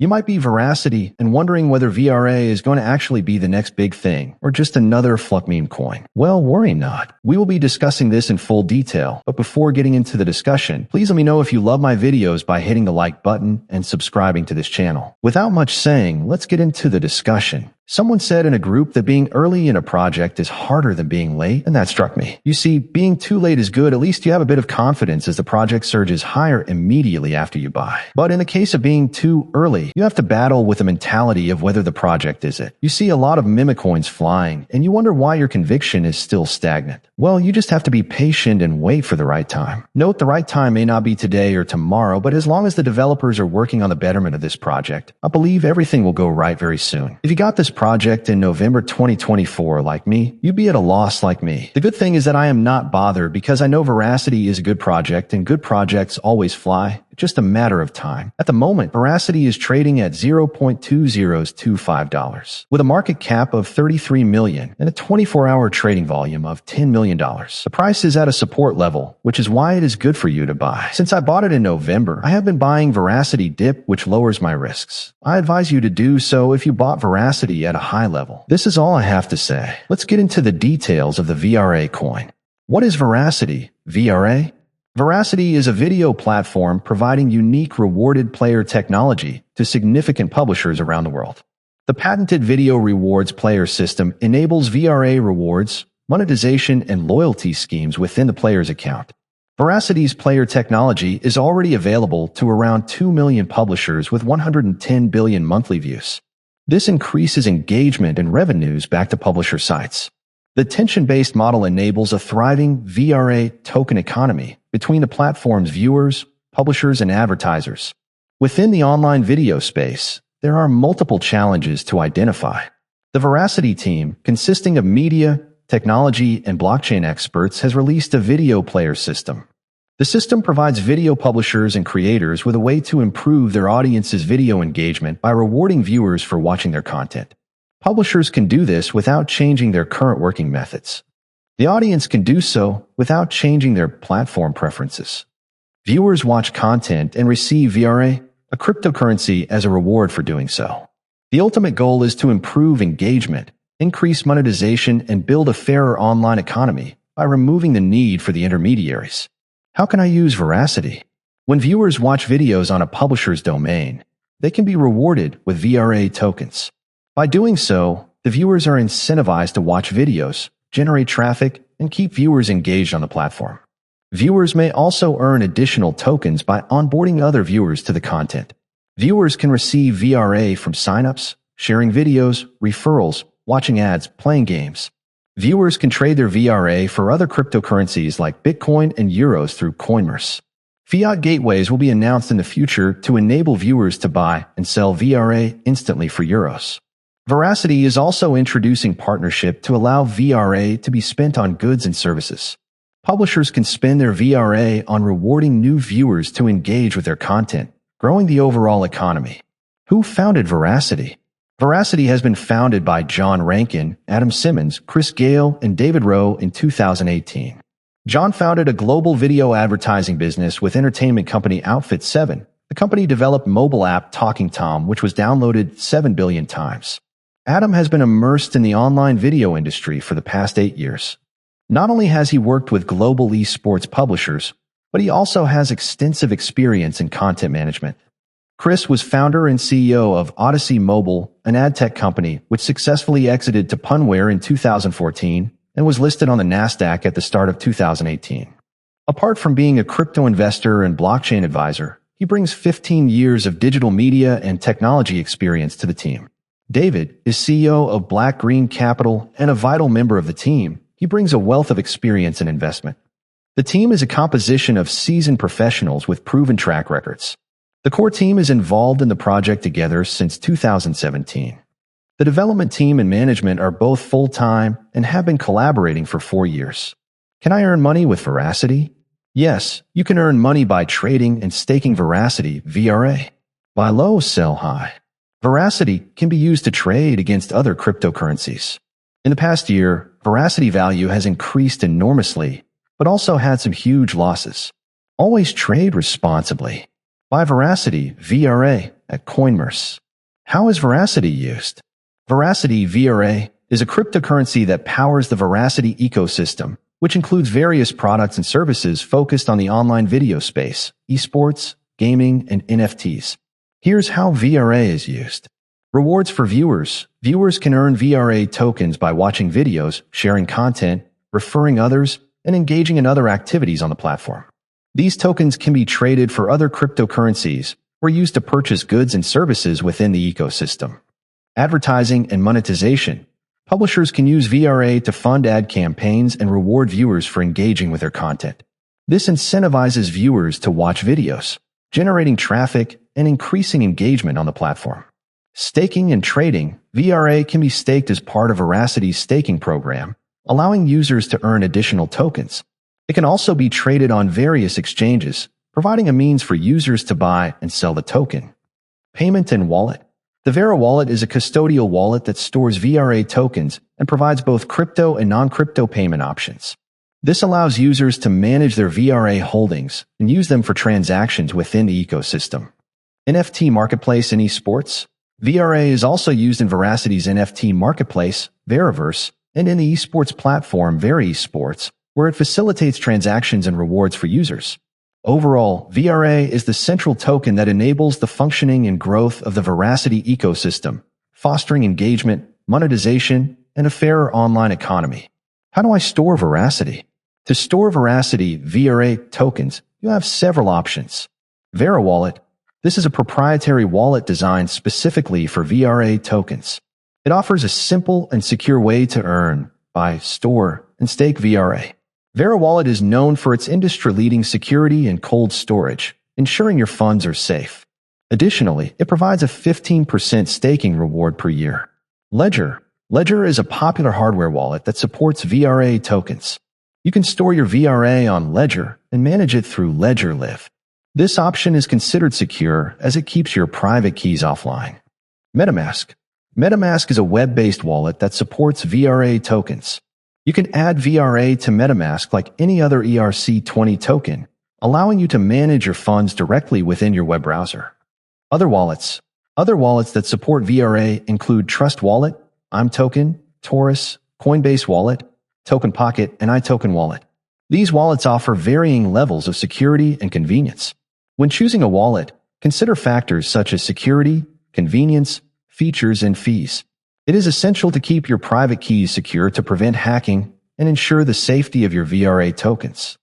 You might be Verasity and wondering whether VRA is going to actually be the next big thing or just another fluff meme coin. Well, worry not. We will be discussing this in full detail, but before getting into the discussion, please let me know if you love my videos by hitting the like button and subscribing to this channel. Without much saying, let's get into the discussion. Someone said in a group that being early in a project is harder than being late, and that struck me. You see, being too late is good. At least you have a bit of confidence as the project surges higher immediately after you buy. But in the case of being too early, you have to battle with the mentality of whether the project is it. You see a lot of meme coins flying, and you wonder why your conviction is still stagnant. Well, you just have to be patient and wait for the right time. Note the right time may not be today or tomorrow, but as long as the developers are working on the betterment of this project, I believe everything will go right very soon. If you got this project in November 2024 like me, you'd be at a loss like me. The good thing is that I am not bothered because I know Verasity is a good project and good projects always fly. It's just a matter of time. At the moment, Verasity is trading at $0.2025 with a market cap of $33 million and a 24-hour trading volume of $10 million. The price is at a support level, which is why it is good for you to buy. Since I bought it in November, I have been buying Verasity dip, which lowers my risks. I advise you to do so if you bought Verasity at a high level. This is all I have to say. Let's get into the details of the VRA coin. What is Verasity? VRA? Verasity is a video platform providing unique rewarded player technology to significant publishers around the world. The patented video rewards player system enables VRA rewards, monetization, and loyalty schemes within the player's account. Veracity's player technology is already available to around 2 million publishers with 110 billion monthly views. This increases engagement and revenues back to publisher sites. The attention-based model enables a thriving VRA token economy between the platform's viewers, publishers, and advertisers. Within the online video space, there are multiple challenges to identify. The Verasity team, consisting of media, technology, and blockchain experts, has released a video player system. The system provides video publishers and creators with a way to improve their audience's video engagement by rewarding viewers for watching their content. Publishers can do this without changing their current working methods. The audience can do so without changing their platform preferences. Viewers watch content and receive VRA, a cryptocurrency, as a reward for doing so. The ultimate goal is to improve engagement, increase monetization, and build a fairer online economy by removing the need for the intermediaries. How can I use Verasity? When viewers watch videos on a publisher's domain, they can be rewarded with VRA tokens. By doing so, the viewers are incentivized to watch videos, generate traffic, and keep viewers engaged on the platform. Viewers may also earn additional tokens by onboarding other viewers to the content. Viewers can receive VRA from signups, sharing videos, referrals, watching ads, playing games. Viewers can trade their VRA for other cryptocurrencies like Bitcoin and Euros through Coinmerce. Fiat gateways will be announced in the future to enable viewers to buy and sell VRA instantly for Euros. Verasity is also introducing partnership to allow VRA to be spent on goods and services. Publishers can spend their VRA on rewarding new viewers to engage with their content, growing the overall economy. Who founded Verasity? Verasity has been founded by John Rankin, Adam Simmons, Chris Gale, and David Rowe in 2018. John founded a global video advertising business with entertainment company Outfit 7. The company developed mobile app Talking Tom, which was downloaded 7 billion times. Adam has been immersed in the online video industry for the past 8 years. Not only has he worked with global esports publishers, but he also has extensive experience in content management. Chris was founder and CEO of Odyssey Mobile, an ad tech company which successfully exited to Punware in 2014 and was listed on the Nasdaq at the start of 2018. Apart from being a crypto investor and blockchain advisor, he brings 15 years of digital media and technology experience to the team. David is CEO of Black Green Capital and a vital member of the team. He brings a wealth of experience in investment. The team is a composition of seasoned professionals with proven track records. The core team is involved in the project together since 2017. The development team and management are both full-time and have been collaborating for 4 years. Can I earn money with Verasity? Yes, you can earn money by trading and staking Verasity VRA. Buy low, sell high. Verasity can be used to trade against other cryptocurrencies. In the past year, Verasity value has increased enormously, but also had some huge losses. Always trade responsibly. Buy Verasity VRA at Coinmerce. How is Verasity used? Verasity VRA is a cryptocurrency that powers the Verasity ecosystem, which includes various products and services focused on the online video space, esports, gaming, and NFTs. Here's how VRA is used. Rewards for viewers. Viewers can earn VRA tokens by watching videos, sharing content, referring others, and engaging in other activities on the platform. These tokens can be traded for other cryptocurrencies or used to purchase goods and services within the ecosystem. Advertising and monetization. Publishers can use VRA to fund ad campaigns and reward viewers for engaging with their content. This incentivizes viewers to watch videos, generating traffic and increasing engagement on the platform. Staking and trading. VRA can be staked as part of Veracity's staking program, allowing users to earn additional tokens. It can also be traded on various exchanges, providing a means for users to buy and sell the token. Payment and wallet. The VeraWallet is a custodial wallet that stores VRA tokens and provides both crypto and non-crypto payment options. This allows users to manage their VRA holdings and use them for transactions within the ecosystem. NFT marketplace and esports. VRA is also used in Veracity's NFT marketplace, Veriverse, and in the esports platform, VeraEsports, where it facilitates transactions and rewards for users. Overall, VRA is the central token that enables the functioning and growth of the Veracity ecosystem, fostering engagement, monetization, and a fairer online economy. How do I store Veracity? To store Veracity VRA tokens, you have several options. VeraWallet. This is a proprietary wallet designed specifically for VRA tokens. It offers a simple and secure way to earn, buy, store, and stake VRA. VeraWallet is known for its industry-leading security and cold storage, ensuring your funds are safe. Additionally, it provides a 15% staking reward per year. Ledger. Ledger is a popular hardware wallet that supports VRA tokens. You can store your VRA on Ledger and manage it through Ledger Live. This option is considered secure as it keeps your private keys offline. MetaMask. MetaMask is a web-based wallet that supports VRA tokens. You can add VRA to MetaMask like any other ERC20 token, allowing you to manage your funds directly within your web browser. Other wallets. Other wallets that support VRA include Trust Wallet, ImToken, Taurus, Coinbase Wallet, Token Pocket, and iToken Wallet. These wallets offer varying levels of security and convenience. When choosing a wallet, consider factors such as security, convenience, features, and fees. It is essential to keep your private keys secure to prevent hacking and ensure the safety of your VRA tokens.